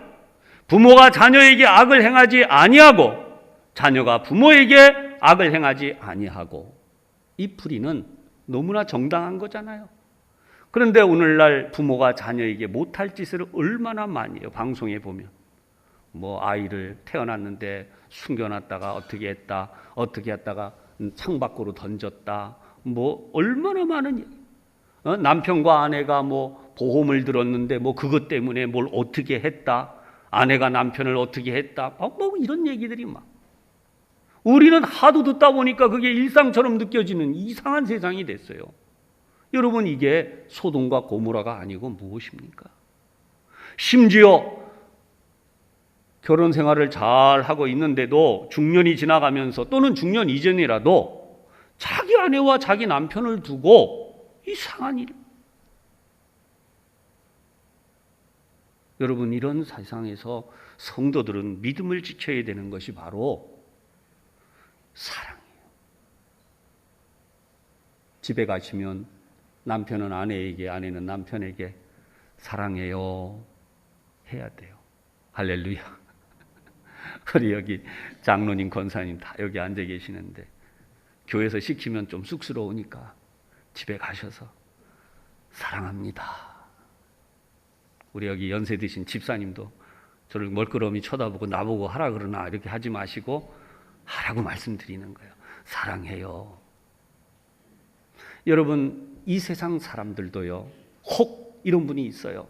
부모가 자녀에게 악을 행하지 아니하고, 자녀가 부모에게 악을 행하지 아니하고. 이 풀이는 너무나 정당한 거잖아요. 그런데 오늘날 부모가 자녀에게 못할 짓을 얼마나 많이 해요. 방송에 보면 뭐 아이를 태어났는데 숨겨놨다가 어떻게 했다, 어떻게 했다가 창밖으로 던졌다, 뭐 얼마나 많은 남편과 아내가 뭐 보험을 들었는데 뭐 그것 때문에 뭘 어떻게 했다, 아내가 남편을 어떻게 했다, 뭐 이런 얘기들이 막. 우리는 하도 듣다 보니까 그게 일상처럼 느껴지는 이상한 세상이 됐어요. 여러분, 이게 소돔과 고모라가 아니고 무엇입니까? 심지어 결혼 생활을 잘 하고 있는데도 중년이 지나가면서 또는 중년 이전이라도 자기 아내와 자기 남편을 두고 이상한 일. 여러분, 이런 세상에서 성도들은 믿음을 지켜야 되는 것이 바로 사랑이에요. 집에 가시면 남편은 아내에게, 아내는 남편에게 사랑해요 해야 돼요. 할렐루야. 우리 여기 장로님, 권사님 다 여기 앉아 계시는데 교회에서 시키면 좀 쑥스러우니까 집에 가셔서 사랑합니다. 우리 여기 연세 드신 집사님도 저를 멀끄러미 쳐다보고 나보고 하라 그러나 이렇게 하지 마시고 하라고 말씀드리는 거예요. 사랑해요. 여러분, 이 세상 사람들도요, 혹 이런 분이 있어요.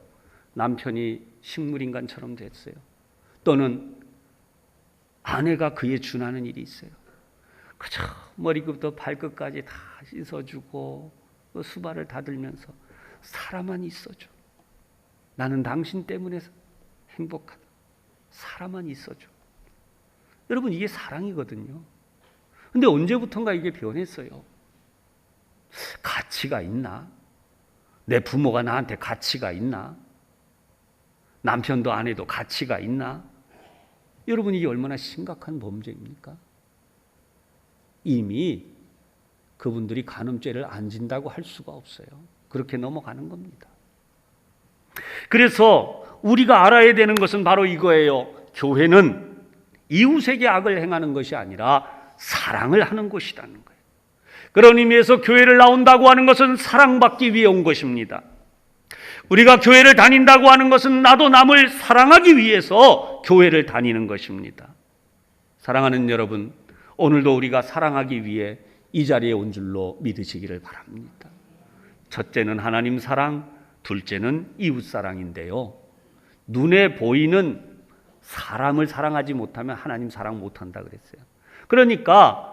남편이 식물인간처럼 됐어요. 또는 아내가 그에 준하는 일이 있어요. 그저 머리부터 발끝까지 다 씻어주고 수발을 다들면서 살아만 있어줘. 나는 당신 때문에 행복하다. 살아만 있어줘. 여러분, 이게 사랑이거든요. 근데 언제부턴가 이게 변했어요. 가치가 있나? 내 부모가 나한테 가치가 있나? 남편도 아내도 가치가 있나? 여러분, 이게 얼마나 심각한 범죄입니까? 이미 그분들이 간음죄를 안 진다고 할 수가 없어요. 그렇게 넘어가는 겁니다. 그래서 우리가 알아야 되는 것은 바로 이거예요. 교회는 이웃에게 악을 행하는 것이 아니라 사랑을 하는 곳이라는 거예요. 그런 의미에서 교회를 나온다고 하는 것은 사랑받기 위해 온 것입니다. 우리가 교회를 다닌다고 하는 것은 나도 남을 사랑하기 위해서 교회를 다니는 것입니다. 사랑하는 여러분, 오늘도 우리가 사랑하기 위해 이 자리에 온 줄로 믿으시기를 바랍니다. 첫째는 하나님 사랑, 둘째는 이웃 사랑인데요. 눈에 보이는 사람을 사랑하지 못하면 하나님 사랑 못한다 그랬어요. 그러니까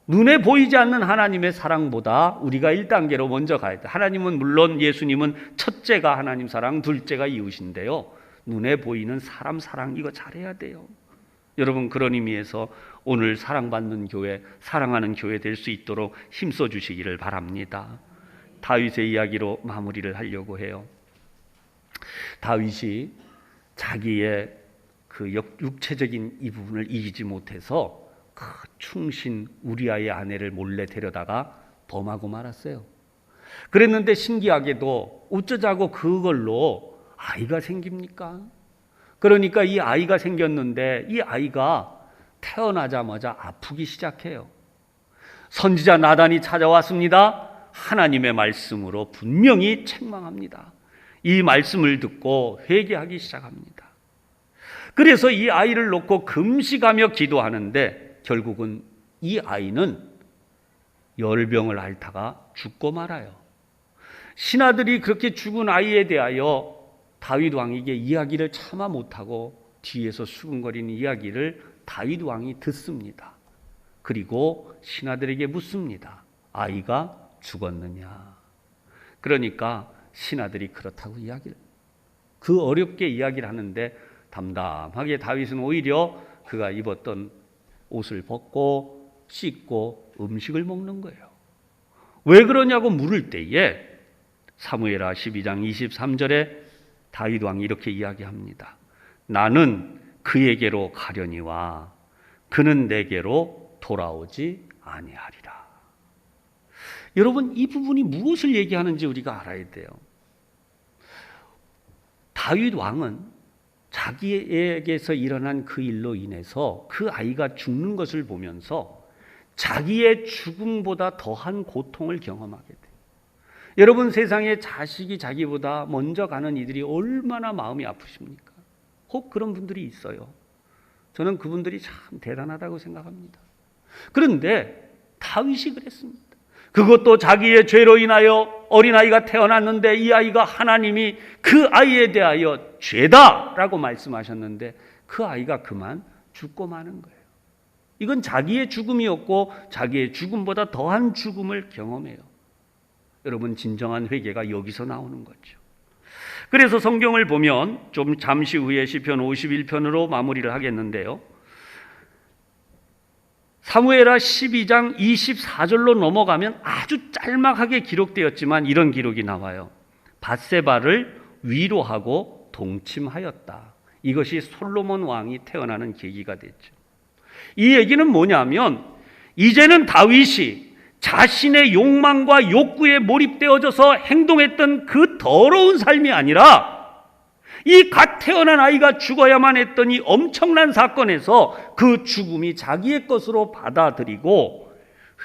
눈에 보이지 않는 하나님의 사랑보다 우리가 1단계로 먼저 가야 돼. 하나님은 물론 예수님은 첫째가 하나님 사랑, 둘째가 이웃인데요. 눈에 보이는 사람 사랑 이거 잘해야 돼요. 여러분, 그런 의미에서 오늘 사랑받는 교회, 사랑하는 교회 될 수 있도록 힘써 주시기를 바랍니다. 다윗의 이야기로 마무리를 하려고 해요. 다윗이 자기의 그 육체적인 이 부분을 이기지 못해서 그 충신 우리아의 아내를 몰래 데려다가 범하고 말았어요. 그랬는데 신기하게도 어쩌자고 그걸로 아이가 생깁니까? 그러니까 이 아이가 생겼는데 이 아이가 태어나자마자 아프기 시작해요. 선지자 나단이 찾아왔습니다. 하나님의 말씀으로 분명히 책망합니다. 이 말씀을 듣고 회개하기 시작합니다. 그래서 이 아이를 놓고 금식하며 기도하는데 결국은 이 아이는 열병을 앓다가 죽고 말아요. 신하들이 그렇게 죽은 아이에 대하여 다윗 왕에게 이야기를 차마 못하고 뒤에서 수근거리는 이야기를 다윗 왕이 듣습니다. 그리고 신하들에게 묻습니다. 아이가 죽었느냐? 그러니까 신하들이 그렇다고 그 어렵게 이야기를 하는데 담담하게 다윗은 오히려 그가 입었던 옷을 벗고 씻고 음식을 먹는 거예요. 왜 그러냐고 물을 때에 사무엘하 12장 23절에 다윗 왕이 이렇게 이야기합니다. 나는 그에게로 가려니와 그는 내게로 돌아오지 아니하리라. 여러분, 이 부분이 무엇을 얘기하는지 우리가 알아야 돼요. 다윗 왕은 자기에게서 일어난 그 일로 인해서 그 아이가 죽는 것을 보면서 자기의 죽음보다 더한 고통을 경험하게 돼요. 여러분, 세상에 자식이 자기보다 먼저 가는 이들이 얼마나 마음이 아프십니까? 혹 그런 분들이 있어요. 저는 그분들이 참 대단하다고 생각합니다. 그런데 다윗이 그랬습니다. 그것도 자기의 죄로 인하여 어린아이가 태어났는데 이 아이가 하나님이 그 아이에 대하여 죄다라고 말씀하셨는데 그 아이가 그만 죽고 마는 거예요. 이건 자기의 죽음이었고 자기의 죽음보다 더한 죽음을 경험해요. 여러분, 진정한 회개가 여기서 나오는 거죠. 그래서 성경을 보면 좀 잠시 후에 시편 51편으로 마무리를 하겠는데요. 사무엘하 12장 24절로 넘어가면 아주 짤막하게 기록되었지만 이런 기록이 나와요. 밧세바를 위로하고 동침하였다. 이것이 솔로몬 왕이 태어나는 계기가 됐죠. 이 얘기는 뭐냐면 이제는 다윗이 자신의 욕망과 욕구에 몰입되어져서 행동했던 그 더러운 삶이 아니라 이 갓 태어난 아이가 죽어야만 했던 이 엄청난 사건에서 그 죽음이 자기의 것으로 받아들이고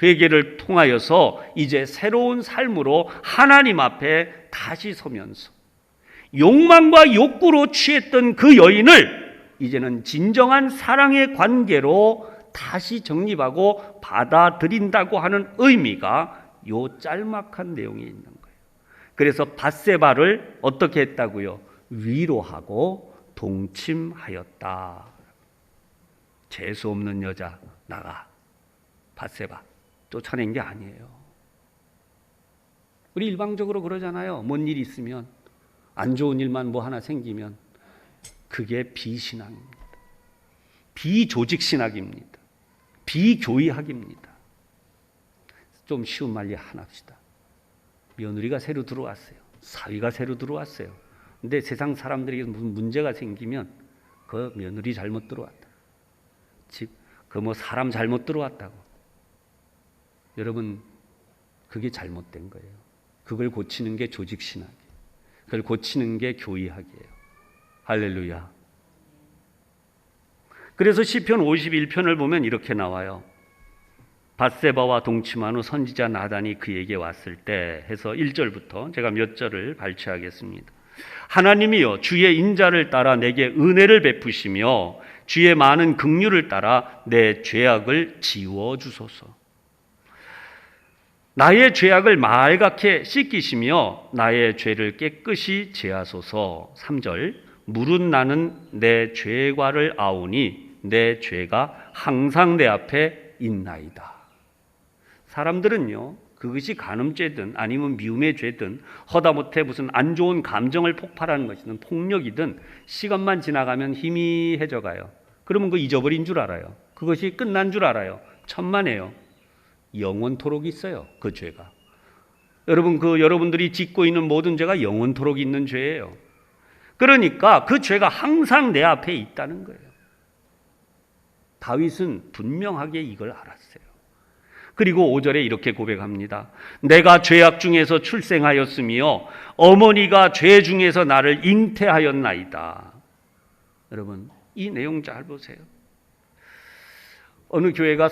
회개를 통하여서 이제 새로운 삶으로 하나님 앞에 다시 서면서 욕망과 욕구로 취했던 그 여인을 이제는 진정한 사랑의 관계로 다시 정립하고 받아들인다고 하는 의미가 요 짤막한 내용이 있는 거예요. 그래서 밧세바를 어떻게 했다고요? 위로하고 동침하였다. 재수 없는 여자 나가. 밧세바 쫓아낸 게 아니에요. 우리 일방적으로 그러잖아요. 뭔 일 있으면, 안 좋은 일만 뭐 하나 생기면 그게 비신앙입니다. 비조직신학입니다. 비교의학입니다. 좀 쉬운 말 하나 합시다. 며느리가 새로 들어왔어요. 사위가 새로 들어왔어요. 근데 세상 사람들에게 무슨 문제가 생기면 그 며느리 잘못 들어왔다. 즉, 그 사람 잘못 들어왔다고. 여러분, 그게 잘못된 거예요. 그걸 고치는 게 조직신학이에요. 그걸 고치는 게 교의학이에요. 할렐루야. 그래서 시편 51편을 보면 이렇게 나와요. 밧세바와 동침한 후 선지자 나단이 그에게 왔을 때 해서 1절부터 제가 몇 절을 발췌하겠습니다. 하나님이여 주의 인자를 따라 내게 은혜를 베푸시며 주의 많은 긍휼을 따라 내 죄악을 지워주소서. 나의 죄악을 말갛게 씻기시며 나의 죄를 깨끗이 제하소서. 3절 물은 나는 내 죄과를 아오니 내 죄가 항상 내 앞에 있나이다. 사람들은요, 그것이 간음죄든 아니면 미움의 죄든 허다못해 무슨 안 좋은 감정을 폭발하는 것이든 폭력이든 시간만 지나가면 희미해져 가요. 그러면 그 잊어버린 줄 알아요. 그것이 끝난 줄 알아요. 천만에요. 영원토록 있어요. 그 죄가. 여러분, 여러분들이 짓고 있는 모든 죄가 영원토록 있는 죄예요. 그러니까 그 죄가 항상 내 앞에 있다는 거예요. 다윗은 분명하게 이걸 알았어요. 그리고 5절에 이렇게 고백합니다. 내가 죄악 중에서 출생하였으며 어머니가 죄 중에서 나를 잉태하였나이다. 여러분, 이 내용 잘 보세요. 어느 교회가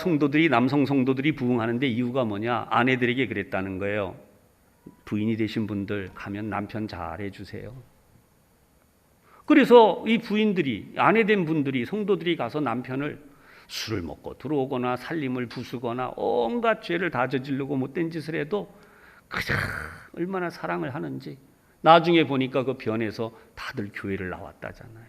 남성 성도들이 부흥하는데 이유가 뭐냐? 아내들에게 그랬다는 거예요. 부인이 되신 분들 가면 남편 잘해 주세요. 그래서 이 부인들이, 아내된 분들이, 성도들이 가서 남편을 술을 먹고 들어오거나 살림을 부수거나 온갖 죄를 다 저지르고 못된 짓을 해도 그냥 얼마나 사랑을 하는지 나중에 보니까 그 변에서 다들 교회를 나왔다잖아요.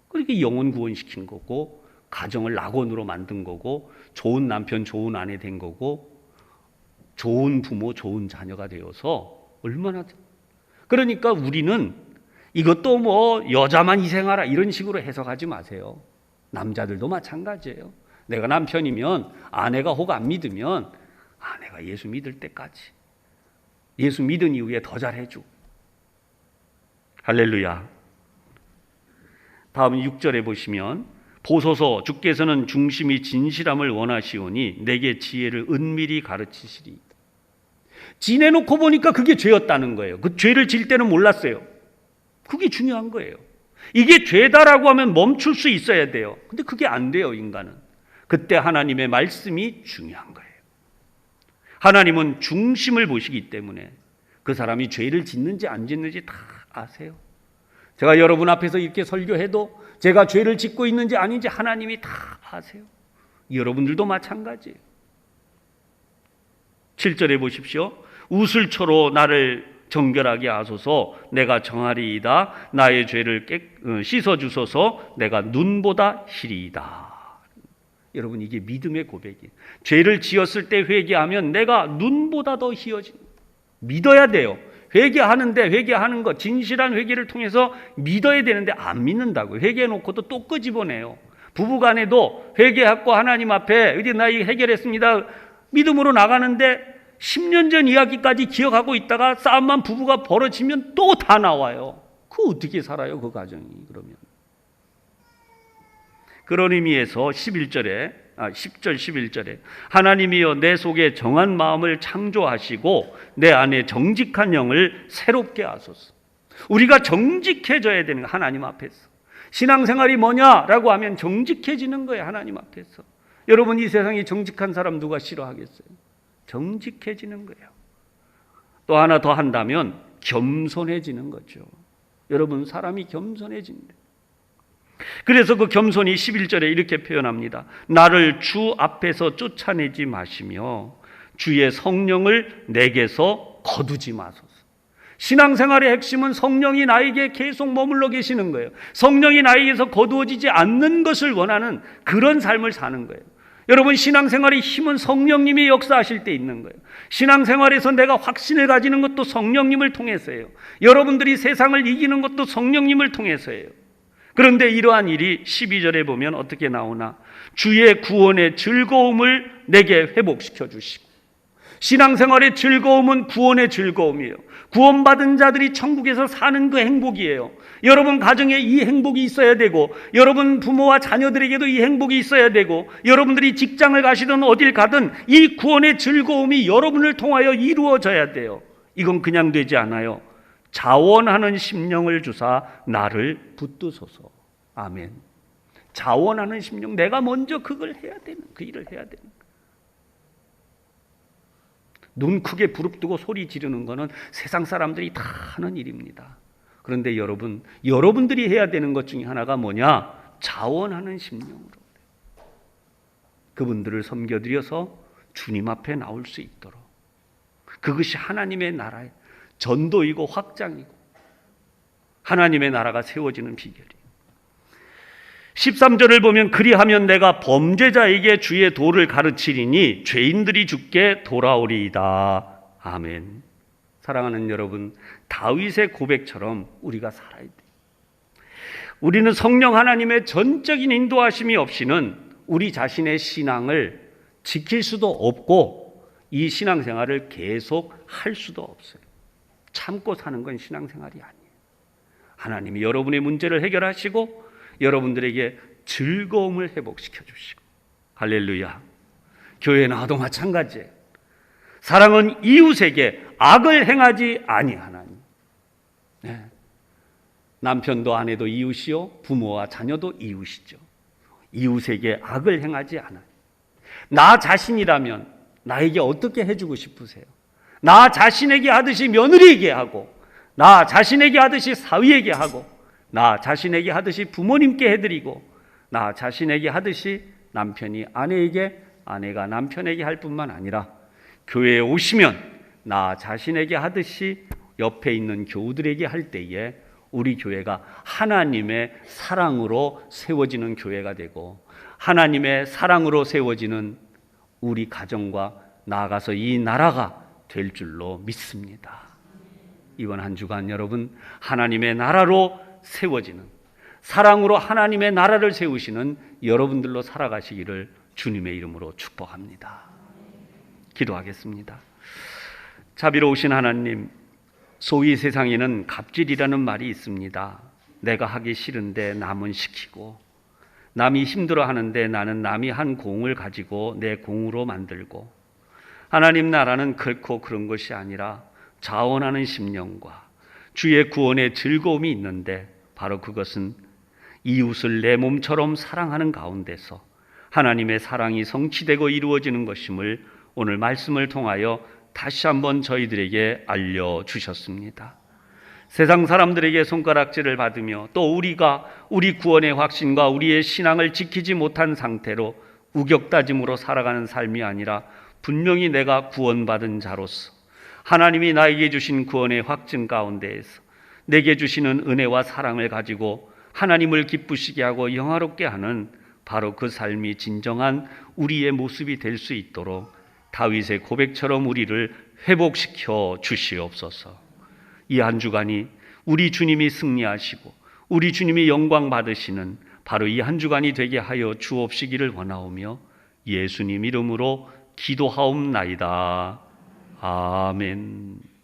그렇게 영혼 구원시킨 거고 가정을 낙원으로 만든 거고 좋은 남편 좋은 아내 된 거고 좋은 부모 좋은 자녀가 되어서 얼마나. 그러니까 우리는 이것도 여자만 희생하라 이런 식으로 해석하지 마세요. 남자들도 마찬가지예요. 내가 남편이면 아내가 혹 안 믿으면 아내가 예수 믿을 때까지 예수 믿은 이후에 더 잘해주고. 할렐루야. 다음 6절에 보시면 보소서 주께서는 중심이 진실함을 원하시오니 내게 지혜를 은밀히 가르치시리. 지내놓고 보니까 그게 죄였다는 거예요. 그 죄를 질 때는 몰랐어요. 그게 중요한 거예요. 이게 죄다라고 하면 멈출 수 있어야 돼요. 근데 그게 안 돼요, 인간은. 그때 하나님의 말씀이 중요한 거예요. 하나님은 중심을 보시기 때문에 그 사람이 죄를 짓는지 안 짓는지 다 아세요. 제가 여러분 앞에서 이렇게 설교해도 제가 죄를 짓고 있는지 아닌지 하나님이 다 아세요. 여러분들도 마찬가지예요. 7절에 보십시오. 우슬초로 나를 정결하게 하소서. 내가 정하리이다. 나의 죄를 씻어주소서. 내가 눈보다 희리이다. 여러분, 이게 믿음의 고백이에요. 죄를 지었을 때 회개하면 내가 눈보다 더 희어진. 믿어야 돼요. 회개하는데 회개하는 것, 진실한 회개를 통해서 믿어야 되는데 안 믿는다고요. 회개해놓고도 또 끄집어내요. 부부간에도 회개하고 하나님 앞에 어디 나 이거 해결했습니다. 믿음으로 나가는데 10년 전 이야기까지 기억하고 있다가 싸움만 부부가 벌어지면 또 다 나와요. 그거 어떻게 살아요, 그 가정이 그러면. 그런 의미에서 10절 11절에 하나님이여 내 속에 정한 마음을 창조하시고 내 안에 정직한 영을 새롭게 하소서. 우리가 정직해져야 되는 거예요, 하나님 앞에서. 신앙생활이 뭐냐라고 하면 정직해지는 거예요, 하나님 앞에서. 여러분, 이 세상에 정직한 사람 누가 싫어하겠어요? 정직해지는 거예요. 또 하나 더 한다면 겸손해지는 거죠. 여러분, 사람이 겸손해진다. 그래서 그 겸손이 11절에 이렇게 표현합니다. 나를 주 앞에서 쫓아내지 마시며 주의 성령을 내게서 거두지 마소서. 신앙생활의 핵심은 성령이 나에게 계속 머물러 계시는 거예요. 성령이 나에게서 거두어지지 않는 것을 원하는 그런 삶을 사는 거예요. 여러분, 신앙생활의 힘은 성령님이 역사하실 때 있는 거예요. 신앙생활에서 내가 확신을 가지는 것도 성령님을 통해서예요. 여러분들이 세상을 이기는 것도 성령님을 통해서예요. 그런데 이러한 일이 12절에 보면 어떻게 나오나? 주의 구원의 즐거움을 내게 회복시켜 주시고. 신앙생활의 즐거움은 구원의 즐거움이에요. 구원받은 자들이 천국에서 사는 그 행복이에요. 여러분 가정에 이 행복이 있어야 되고, 여러분 부모와 자녀들에게도 이 행복이 있어야 되고, 여러분들이 직장을 가시든 어딜 가든 이 구원의 즐거움이 여러분을 통하여 이루어져야 돼요. 이건 그냥 되지 않아요. 자원하는 심령을 주사 나를 붙드소서. 아멘. 자원하는 심령, 내가 먼저 그걸 해야 되는, 그 일을 해야 되는. 눈 크게 부릅뜨고 소리 지르는 것은 세상 사람들이 다 하는 일입니다. 그런데 여러분들이 해야 되는 것 중에 하나가 뭐냐? 자원하는 심령으로 그분들을 섬겨드려서 주님 앞에 나올 수 있도록. 그것이 하나님의 나라의 전도이고 확장이고 하나님의 나라가 세워지는 비결이에요. 13절을 보면 그리하면 내가 범죄자에게 주의 도를 가르치리니 죄인들이 주께 돌아오리이다. 아멘. 사랑하는 여러분, 다윗의 고백처럼 우리가 살아야 돼요. 우리는 성령 하나님의 전적인 인도하심이 없이는 우리 자신의 신앙을 지킬 수도 없고 이 신앙생활을 계속 할 수도 없어요. 참고 사는 건 신앙생활이 아니에요. 하나님이 여러분의 문제를 해결하시고 여러분들에게 즐거움을 회복시켜 주시고. 할렐루야. 교회 나와도 마찬가지예요. 사랑은 이웃에게 악을 행하지 아니하나니. 네. 남편도 아내도 이웃이요, 부모와 자녀도 이웃이죠. 이웃에게 악을 행하지 않아요. 나 자신이라면 나에게 어떻게 해주고 싶으세요? 나 자신에게 하듯이 며느리에게 하고, 나 자신에게 하듯이 사위에게 하고, 나 자신에게 하듯이 부모님께 해드리고, 나 자신에게 하듯이 남편이 아내에게, 아내가 남편에게 할 뿐만 아니라 교회에 오시면 나 자신에게 하듯이 옆에 있는 교우들에게 할 때에 우리 교회가 하나님의 사랑으로 세워지는 교회가 되고 하나님의 사랑으로 세워지는 우리 가정과 나아가서 이 나라가 될 줄로 믿습니다. 이번 한 주간 여러분, 하나님의 나라로 세워지는, 사랑으로 하나님의 나라를 세우시는 여러분들로 살아가시기를 주님의 이름으로 축복합니다. 기도하겠습니다. 자비로우신 하나님, 소위 세상에는 갑질이라는 말이 있습니다. 내가 하기 싫은데 남은 시키고, 남이 힘들어하는데 나는 남이 한 공을 가지고 내 공으로 만들고, 하나님 나라는 결코 그런 것이 아니라 자원하는 심령과 주의 구원의 즐거움이 있는데, 바로 그것은 이웃을 내 몸처럼 사랑하는 가운데서 하나님의 사랑이 성취되고 이루어지는 것임을 오늘 말씀을 통하여 다시 한번 저희들에게 알려주셨습니다. 세상 사람들에게 손가락질을 받으며 또 우리가 우리 구원의 확신과 우리의 신앙을 지키지 못한 상태로 우격다짐으로 살아가는 삶이 아니라 분명히 내가 구원받은 자로서 하나님이 나에게 주신 구원의 확증 가운데에서 내게 주시는 은혜와 사랑을 가지고 하나님을 기쁘시게 하고 영화롭게 하는 바로 그 삶이 진정한 우리의 모습이 될 수 있도록 다윗의 고백처럼 우리를 회복시켜 주시옵소서. 이 한 주간이 우리 주님이 승리하시고 우리 주님이 영광 받으시는 바로 이 한 주간이 되게 하여 주옵시기를 원하오며 예수님 이름으로 기도하옵나이다. 아멘.